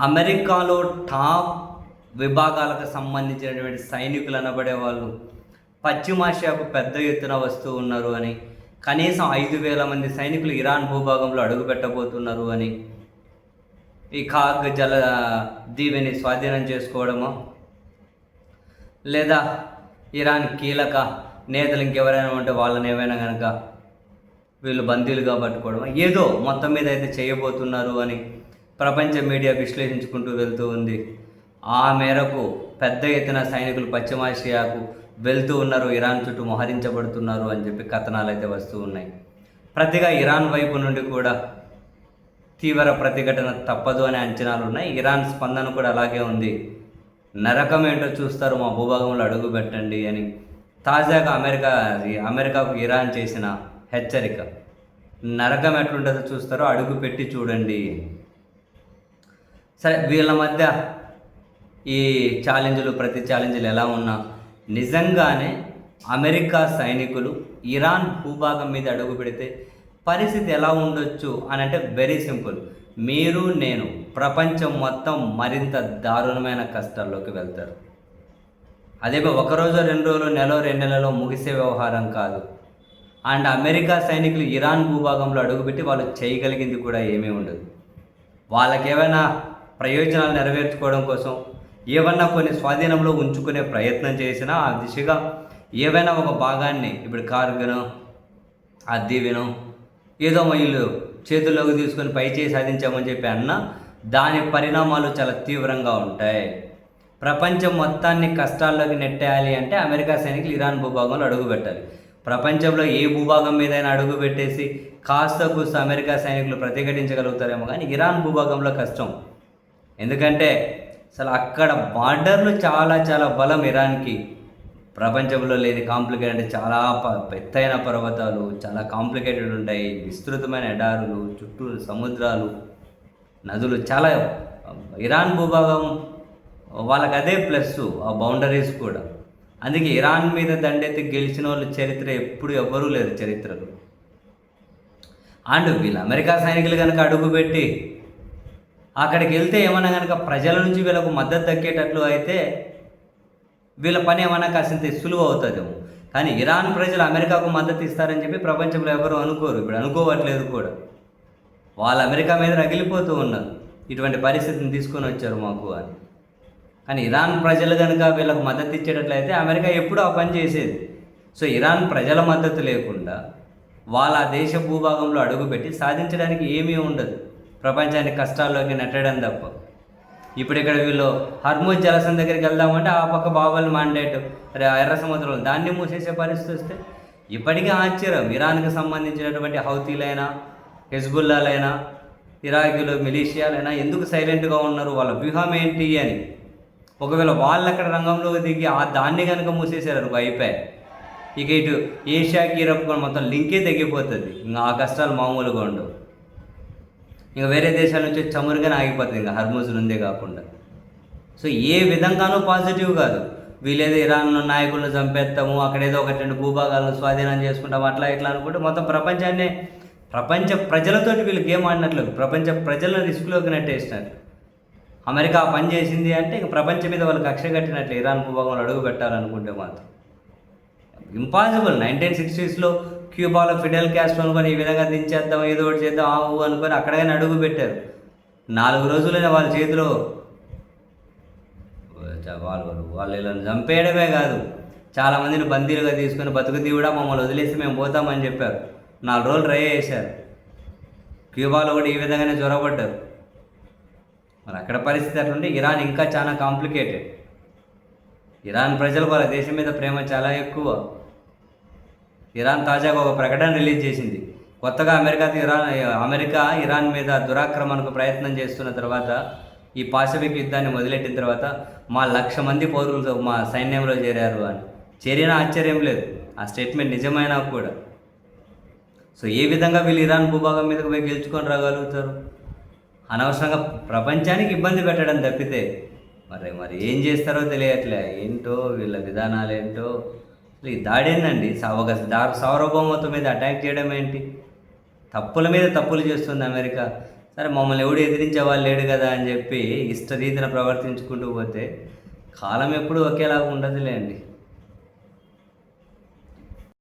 అమెరికాలో టాప్ విభాగాలకు సంబంధించినటువంటి సైనికులు అనబడే వాళ్ళు పశ్చిమాసియాకు పెద్ద ఎత్తున వస్తూ ఉన్నారు అని, కనీసం 5,000 మంది సైనికులు ఇరాన్ భూభాగంలో అడుగుపెట్టబోతున్నారు అని, ఈ ఖాగ్ జల దీవిని స్వాధీనం చేసుకోవడమో, లేదా ఇరాన్ కీలక నేతలు ఇంకెవరైనా ఉంటే వాళ్ళని ఏమైనా కనుక వీళ్ళు బందీలుగా పట్టుకోవడం, ఏదో మొత్తం మీద అయితే చేయబోతున్నారు అని ప్రపంచ మీడియా విశ్లేషించుకుంటూ వెళ్తూ ఉంది. ఆ మేరకు పెద్ద ఎత్తున సైనికులు పశ్చిమాసియాకు వెళ్తూ ఉన్నారు, ఇరాన్ చుట్టూ మోహరించబడుతున్నారు అని చెప్పి కథనాలు అయితే వస్తూ ఉన్నాయి. ప్రతిగా ఇరాన్ వైపు నుండి కూడా తీవ్ర ప్రతిఘటన తప్పదు అనే అంచనాలు ఉన్నాయి. ఇరాన్ స్పందన కూడా అలాగే ఉంది. నరకం ఏంటో చూస్తారు, మా భూభాగంలో అడుగు పెట్టండి అని తాజాగా అమెరికాకు ఇరాన్ చేసిన హెచ్చరిక. నరకం ఎట్లుంటుందో చూస్తారో అడుగు పెట్టి చూడండి. సరే, వీళ్ళ మధ్య ఈ ప్రతి ఛాలెంజ్లు ఎలా ఉన్నా నిజంగానే అమెరికా సైనికులు ఇరాన్ భూభాగం మీద అడుగు పెడితే పరిస్థితి ఎలా ఉండొచ్చు అని అంటే వెరీ సింపుల్. మీరు నేను ప్రపంచం మొత్తం మరింత దారుణమైన కష్టాల్లోకి వెళ్తారు. అదే ఒకరోజు 2 రోజులు, నెల 2 నెలలో ముగిసే వ్యవహారం కాదు. అండ్ అమెరికా సైనికులు ఇరాన్ భూభాగంలో అడుగుపెట్టి వాళ్ళు చేయగలిగింది కూడా ఏమీ ఉండదు. వాళ్ళకేమైనా ప్రయోజనాలు నెరవేర్చుకోవడం కోసం ఏమన్నా కొన్ని స్వాధీనంలో ఉంచుకునే ప్రయత్నం చేసినా ఆ దిశగా ఏవైనా ఒక భాగాన్ని, ఇప్పుడు కార్గినో అద్దీవినో ఏదో వీళ్ళు చేతుల్లోకి తీసుకొని పైచేయి సాధించామని చెప్పి అన్నా దాని పరిణామాలు చాలా తీవ్రంగా ఉంటాయి. ప్రపంచం మొత్తాన్ని కష్టాల్లోకి నెట్టేయాలి అంటే అమెరికా సైనికులు ఇరాన్ భూభాగంలో అడుగు పెట్టాలి. ప్రపంచంలో ఏ భూభాగం మీదైనా అడుగు పెట్టేసి కాస్త కూస్త అమెరికా సైనికులు ప్రతిఘటించగలుగుతారేమో, కానీ ఇరాన్ భూభాగంలో కష్టం. ఎందుకంటే అసలు అక్కడ బార్డర్లు చాలా బలం ఇరాన్కి. ప్రపంచంలో లేని కాంప్లికేటెడ్ అంటే చాలా ఎత్తైన పర్వతాలు, చాలా కాంప్లికేటెడ్ ఉంటాయి, విస్తృతమైన ఎడారులు, చుట్టూ సముద్రాలు, నదులు, చాలా ఇరాన్ భూభాగం వాళ్ళకి అదే ప్లస్ ఆ బౌండరీస్ కూడా. అందుకే ఇరాన్ మీద దండెత్తి గెలిచిన వాళ్ళు చరిత్ర ఎప్పుడు ఎవ్వరూ లేరు చరిత్రలో. అండ్ వీళ్ళు అమెరికా సైనికులు కనుక అడుగుపెట్టి అక్కడికి వెళ్తే ఏమన్నా కనుక ప్రజల నుంచి వీళ్ళకు మద్దతు దక్కేటట్లు అయితే వీళ్ళ పని ఏమన్నా కాసింత సులువు అవుతుందేమో. కానీ ఇరాన్ ప్రజలు అమెరికాకు మద్దతు ఇస్తారని చెప్పి ప్రపంచంలో ఎవరు అనుకోరు, ఇప్పుడు అనుకోవట్లేదు కూడా. వాళ్ళు అమెరికా మీద రగిలిపోతూ ఉన్నారు, ఇటువంటి పరిస్థితిని తీసుకొని వచ్చారు మాకు అని. కానీ ఇరాన్ ప్రజలు కనుక వీళ్ళకు మద్దతు ఇచ్చేటట్లయితే అమెరికా ఎప్పుడూ ఆ పని చేసేది. సో ఇరాన్ ప్రజల మద్దతు లేకుండా వాళ్ళ దేశ భూభాగంలో అడుగుపెట్టి సాధించడానికి ఏమీ ఉండదు, ప్రపంచాన్ని కష్టాల్లోకి నెట్టడం తప్ప. ఇప్పుడు ఇక్కడ వీళ్ళు హర్మూజ్ జలసం దగ్గరికి వెళ్దామంటే ఆ పక్క బాబల్ మాండేట్ ఎర్ర సముద్రం దాన్ని మూసేసే పరిస్థితి వస్తే ఇప్పటికీ ఆశ్చర్యం. ఇరాన్కి సంబంధించినటువంటి హౌతీలైనా, హెజ్బుల్లాలైనా, ఇరాకీలు మిలీషియాలైనా ఎందుకు సైలెంట్గా ఉన్నారు, వాళ్ళ వ్యూహం ఏంటి అని. ఒకవేళ వాళ్ళు అక్కడ రంగంలోకి దిగి దాన్ని కనుక మూసేసారు అనుకో అయిపోయాయి. ఇక ఇటు ఏషియాకి యూరప్ కూడా మొత్తం లింకే తగ్గిపోతుంది. ఇంకా ఆ కష్టాలు మామూలుగా ఉండవు. ఇంకా వేరే దేశాల నుంచి చమురుగానే ఆగిపోతుంది, ఇంకా హర్మూజ్ నుండే కాకుండా. సో ఏ విధంగానూ పాజిటివ్ కాదు. వీళ్ళేదో ఇరాన్ నాయకులను చంపేస్తాము, అక్కడేదో 1-2 భూభాగాలను స్వాధీనం చేసుకుంటాము, అట్లా ఇట్లా అనుకుంటే మొత్తం ప్రపంచ ప్రజలతోటి వీళ్ళు గేమ్ ఆడినట్లు, ప్రపంచ ప్రజలను రిస్క్లోకి నెట్టేసినట్లు. అమెరికా పని చేసింది అంటే ఇంక ప్రపంచం మీద వాళ్ళు కక్ష కట్టినట్లు. ఇరాన్ భూభాగంలో అడుగు పెట్టాలనుకుంటే మాత్రం ఇంపాసిబుల్. 1960sలో క్యూబాలో ఫిడెల్ క్యాస్ట్రో అనుకొని ఈ విధంగా దించేద్దాం, ఏదో ఒకటి చేద్దాం అనుకొని అక్కడగానే అడుగు పెట్టారు. 4 రోజులైనా వాళ్ళ చేతిలో వాళ్ళు వీళ్ళని చంపేయడమే కాదు, చాలామందిని బందీలుగా తీసుకొని బతుకు తీవుడా మమ్మల్ని వదిలేసి మేము పోతామని చెప్పారు. 4 రోజులు ట్రై చేశారు. క్యూబాలో కూడా ఈ విధంగానే జ్వరపడ్డారు. మరి అక్కడ పరిస్థితి అట్లుంటే ఇరాన్ ఇంకా చాలా కాంప్లికేటెడ్. ఇరాన్ ప్రజలకు వాళ్ళ దేశం మీద ప్రేమ చాలా ఎక్కువ. ఇరాన్ తాజాగా ఒక ప్రకటన రిలీజ్ చేసింది. కొత్తగా అమెరికా ఇరాన్ మీద దురాక్రమణకు ప్రయత్నం చేస్తున్న తర్వాత, ఈ పాసిఫిక్ యుద్ధాన్ని మొదలెట్టిన తర్వాత మా 1,00,000 మంది పౌరులు మా సైన్యంలో చేరారు అని. చేరినా ఆశ్చర్యం లేదు, ఆ స్టేట్మెంట్ నిజమైనా కూడా. సో ఏ విధంగా వీళ్ళు ఇరాన్ భూభాగం మీదకు పోయి గెలుచుకొని రాగలుగుతారు? అనవసరంగా ప్రపంచానికి ఇబ్బంది పెట్టడం తప్పితే మరి ఏం చేస్తారో తెలియట్లే. ఏంటో వీళ్ళ విధానాలు ఏంటో. ఈ దాడి ఏందండి? ఒక సార్వభౌమత్వం మీద అటాక్ చేయడం ఏంటి? తప్పుల మీద తప్పులు చేస్తుంది అమెరికా. సరే మమ్మల్ని ఎవడు ఎదిరించే వాళ్ళు లేడు కదా అని చెప్పి ఇష్టరీతిన ప్రవర్తించుకుంటూ పోతే కాలం ఎప్పుడూ ఒకేలాగా ఉండదులేండి.